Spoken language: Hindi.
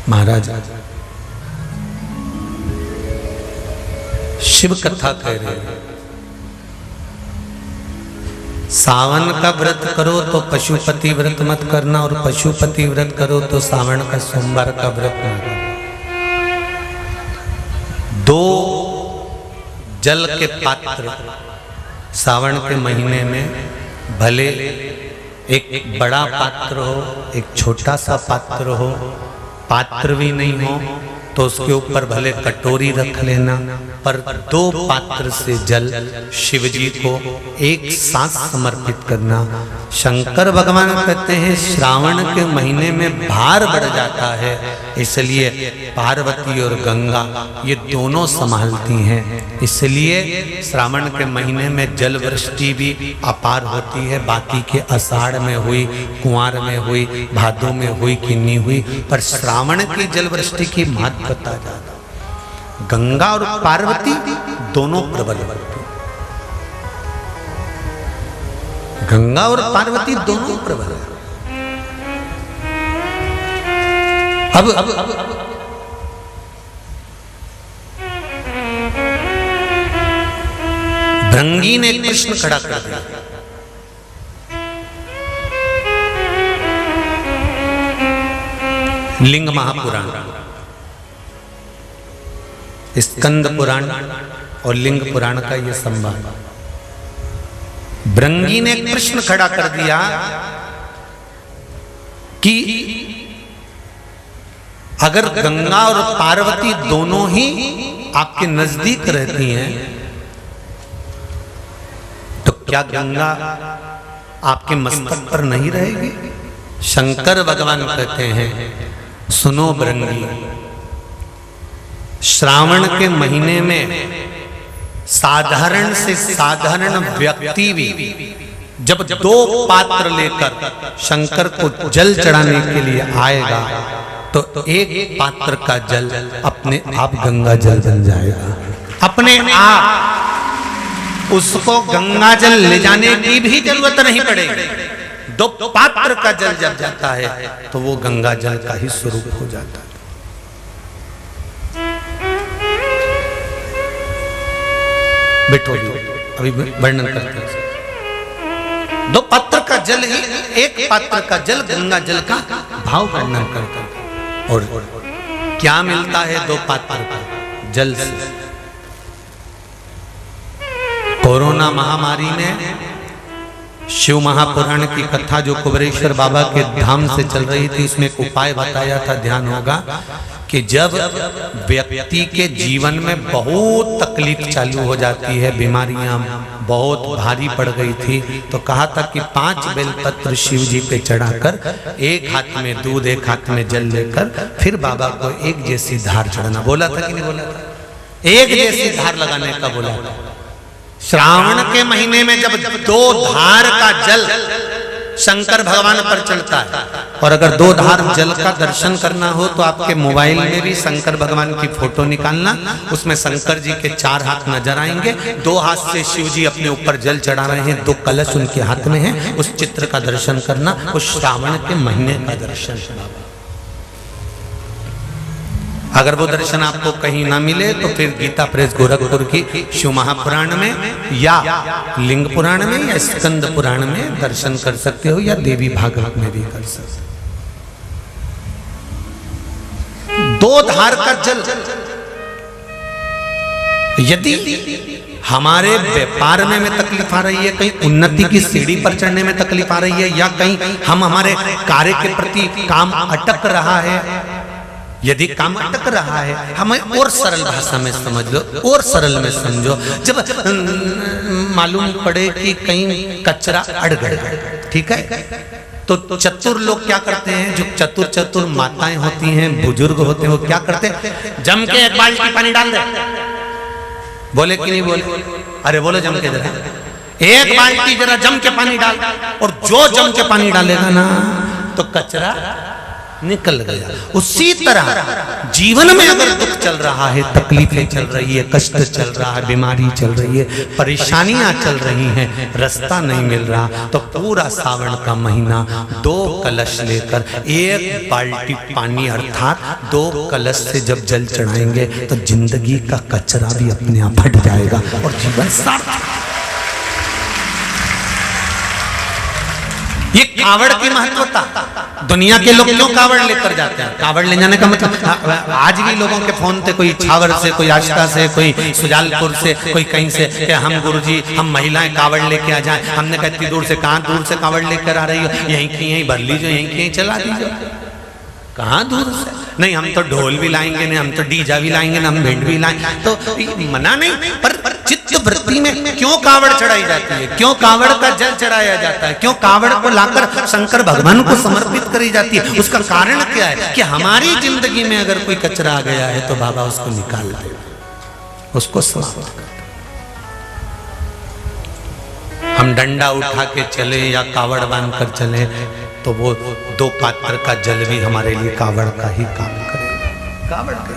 महाराज शिव कथा कह रहे हैं, सावन का व्रत करो तो पशुपति व्रत मत करना, और पशुपति व्रत करो तो सावन का सोमवार का व्रत मत करना। दो जल के पात्र सावन के महीने में, भले एक बड़ा पात्र हो एक छोटा सा पात्र हो, पात्र भी नहीं हो तो उसके ऊपर भले कटोरी रख लेना, पर दो पात्र से जल शिव जी को एक साथ समर्पित करना। शंकर भगवान कहते हैं श्रावण के महीने में भार बढ़ जाता है, इसलिए पार्वती और गंगा ये दोनों संभालती हैं, इसलिए श्रावण के महीने में जल वृष्टि भी अपार होती है। बाकी के आषाढ़ में हुई, कुंवार में हुई, भादों में हुई कि नहीं हुई, पर श्रावण की जल वृष्टि की महत्वता ज्यादा। गंगा और पार्वती दोनों प्रबल होती, गंगा और पार्वती दोनों प्रबल है। अब भृंगी ने कृष्ण खड़ा कर दिया, लिंग महापुराण, स्कंद पुराण और लिंग पुराण का यह संवाद। भृंगी ने कृष्ण खड़ा कर दिया कि अगर गंगा और पार्वती दोनों ही आपके नजदीक रहती हैं तो क्या गंगा आपके मस्तक पर नहीं रहेगी? शंकर भगवान कहते हैं सुनो भृंगी, श्रावण के महीने में साधारण से साधारण व्यक्ति भी जब दो पात्र लेकर शंकर को जल चढ़ाने के लिए आएगा तो एक पात्र का जल अपने आप गंगा जल बन जाएगा। अपने आप उसको गंगा जल ले जाने की भी जरूरत नहीं पड़ेगी। दो पात्र का जल जब जाता है तो वो गंगा जल का ही स्वरूप हो जाता है। बैठो अभी वर्णन करते हैं। दो पात्र का जल ही, एक पात्र का जल गंगा जल का भाव वर्णन करते हैं। और क्या मिलता है दो पात्र का जल से? कोरोना महामारी में शिव महापुराण की कथा जो कुबेरेश्वर बाबा के धाम से चल रही थी, उसमें एक उपाय बताया था, ध्यान होगा कि जब व्यक्ति के जीवन में बहुत तकलीफ चालू हो जाती है, बीमारियां बहुत भारी पड़ गई थी, तो कहा था कि 5 बेलपत्र शिव जी पे चढ़ाकर एक हाथ में दूध एक हाथ में जल लेकर फिर बाबा को एक जैसी धार चढ़ाना। बोला था कि नहीं बोला था? एक जैसी धार लगाने का बोला था। श्रावण के महीने में जब दो धार का जल शंकर भगवान पर चढ़ता है, और अगर दो धार जल का दर्शन करना हो तो आपके मोबाइल में भी शंकर भगवान की फोटो निकालना, उसमें शंकर जी के 4 हाथ नजर आएंगे, 2 हाथ से शिव जी अपने ऊपर जल चढ़ा रहे हैं, 2 कलश उनके हाथ में है, उस चित्र का दर्शन करना, उस श्रावण के महीने का दर्शन करना। अगर वो दर्शन आपको कहीं ना मिले तो फिर गीता प्रेस गोरखपुर की शिव महापुराण में या लिंग पुराण में या स्कंद पुराण में दर्शन कर सकते हो, या देवी भागवत में भी कर सकते हो। 2 धार का जल, यदि हमारे व्यापार में तकलीफ आ रही है, कहीं उन्नति की सीढ़ी पर चढ़ने में तकलीफ आ रही है, या कहीं हम हमारे कार्य के प्रति काम अटक रहा है, यदि काम अटक रहा है, हमें और सरल भाषा में समझ लो, और सरल में समझो, जब मालूम पड़े कि कहीं कचरा अड़ गया, ठीक है, तो चतुर लोग क्या करते हैं, जो चतुर माताएं होती हैं, बुजुर्ग होते हैं, वो क्या करते हैं, जम के एक बाल्टी पानी डाल दे। बोले कि नहीं बोले? अरे बोलो जम के जरा, एक बाल्टी जरा जम के पानी डाल, और जो जम के पानी डालेगा ना तो कचरा निकल गया। उसी तरह जीवन में अगर दुख चल रहा है, तकलीफें चल रही है, कष्ट चल रहा है, बीमारी चल रही है, परेशानियां चल रही हैं, रास्ता नहीं मिल रहा, तो पूरा सावन का महीना 2 कलश लेकर 1 बाल्टी पानी अर्थात 2 कलश से जब जल चढ़ाएंगे तो जिंदगी का कचरा भी अपने आप हट जाएगा और जीवन सार्थक। ये कावड़ की महत्वता। दुनिया के लोग क्यों कावड़ लेकर जाते हैं? कावड़ ले जाने का मतलब आज भी लोगों के फोन थे, कोई छावर से, कोई आष्टा से, कोई सुजालपुर से, कोई कहीं से, कि हम गुरुजी हम महिलाएं कावड़ लेके आ जाएं। हमने कहा इतनी दूर से, कहाँ दूर से कावड़ लेकर आ रही हो? यहीं की यहीं भर लीजिए, यहीं की यहीं चला दीजिए। कहाँ दूर से? नहीं, हम तो ढोल भी लाएंगे, नहीं हम तो डीजा भी लाएंगे, ना हम भेंट भी लाएंगे। तो मना नहीं, पर चित्त वृत्ति में क्यों कावड़ चढ़ाई जाती है? क्यों कावड़ का जल चढ़ाया जाता है? क्यों कावड़ को लाकर शंकर भगवान को समर्पित करी जाती है? उसका कारण क्या है? कि हमारी जिंदगी में अगर कोई कचरा आ गया है तो बाबा उसको निकाल दे, उसको समाप्त कर। हम डंडा उठा के चले या कावड़ बांध कर चले तो वो 2 पात्र का जल भी हमारे लिए कावड़ का ही काम करेगा। कावड़ का